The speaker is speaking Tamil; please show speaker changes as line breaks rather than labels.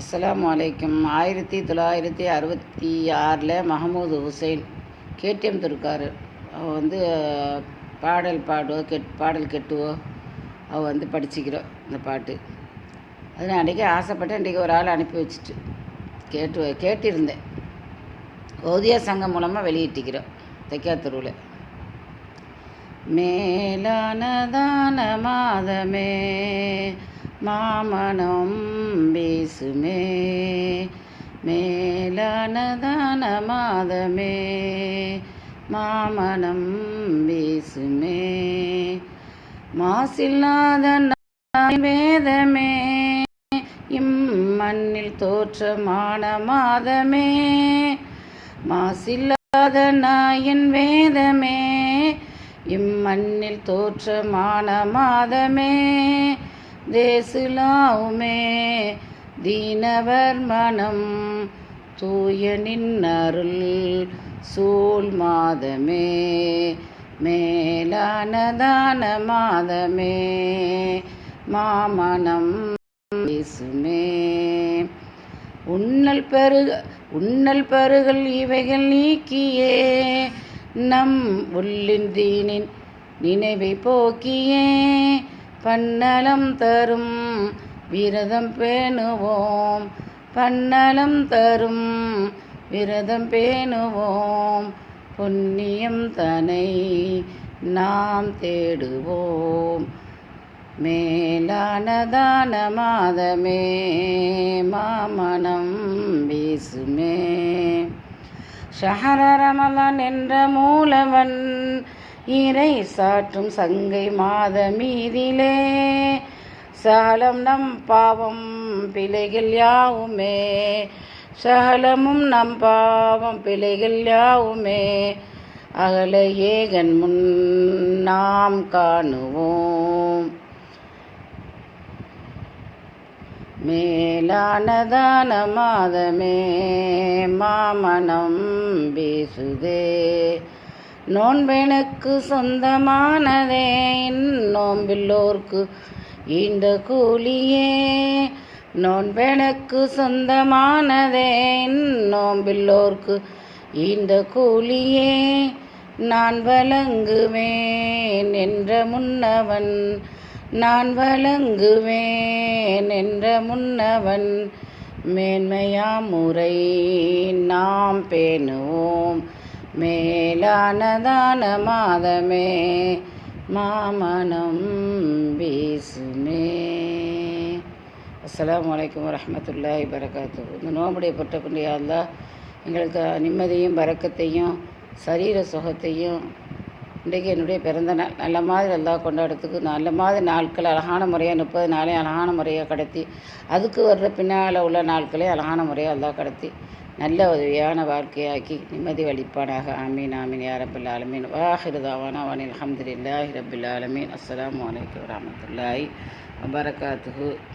அஸ்ஸலாமு அலைக்கும். 1966 மஹமூது ஹுசைன் கேடிஎம் திருக்காரு. அவள் பாடல் பாடல் கெட்டுவோ அவள் படிச்சுக்கிறோம் இந்த பாட்டு. அது நான் அன்றைக்கி ஆசைப்பட்டேன். இன்றைக்கி ஒரு ஆள் அனுப்பி வச்சுட்டு கேட்டிருந்தேன். ஓதியா சங்கம் மூலமாக வெளியிட்டிக்கிறோம் தைக்காத்தூரில். மேலானதான மாதமே மாமனம் வீசுமே, மேலானதான மாதமே மாமனம் வீசுமே, மாசில்லாத வேதமே இம்மண்ணில் தோற்றமான மாதமே, மாசில்லாத நாயன் வேதமே இம்மண்ணில் தோற்றமான மாதமே, தேசுலாவுமே தீனவர் மனம் தூய நின்னருள் சூழ் மாதமே, மேலானதான மாதமே மாமனம் வீசுமே, உன்னல் பருகள் இவைகள் நீக்கியே நம் உள்ளின் தீனின் நினைவை போக்கியே, பன்னலம் தரும் விரதம் பேணுவோம், பன்னலம் தரும் விரதம் பேணுவோம், புண்ணியம் தனை நாம் தேடுவோம், மேலானதான மாதமே மாமனம் வீசுமே, ஷஹர ரமலான் என்ற மூலவன் இறை சாற்றும் சங்கை மாத மீதிலே, சகலம் நம் பாவம் பிழைகள் யாவுமே, சகலமும் நம் பாவம் பிழைகள் யாவுமே, அகல ஏகன் முன் நாம் காணுவோம், மேலானதான மாதமே மாமனம் வீசுதே, நோன்பெனக்கு சொந்தமானதே நோம்பில்லோர்க்கு ஈந்த கூலியே, நோன்பெனக்கு சொந்தமானதே நோம்பில்லோர்க்கு ஈந்த கூலியே, நான் வழங்குவேன் என்ற முன்னவன், நான் வழங்குவேன் என்ற முன்னவன், மேன்மையாம் முறை நாம் பேணுவோம், மேலானதான மாதமே மாமனம் வீசுமே. அஸ்ஸலாமு அலைக்கும் வரஹ்மத்துல்லாஹி வபரகாத்துஹு. இந்த நோம்புடைய பொட்டக்குண்டிய அல்லாஹ் எங்களுக்கு நிம்மதியும் பரக்கத்தையும் சரீர சுகத்தையும், இன்றைக்கு என்னுடைய பிறந்த நாள் நல்ல மாதிரி எல்லாம் கொண்டாடுறதுக்கு நல்ல மாதிரி நாட்கள் அழகான முறையாக 30 நாளையும் அழகான முறையாக கடத்தி, அதுக்கு வர்ற பின்னால் உள்ள நாட்களே அழகான முறையாக எல்லாம் கடத்தி நல்ல உதவியான வாழ்க்கையாக்கி நிம்மதி வலிப்பானாக. ஆமீன் ஆமீன் யா ரப்பல் ஆலமீன். வாஹிரு தாவானா அல்ஹம்துலில்லாஹி ரப்பில் ஆலமீன். அஸ்ஸலாமு அலைக்கும் வரஹ்மத்துல்லாஹி வபரகாத்துஹு.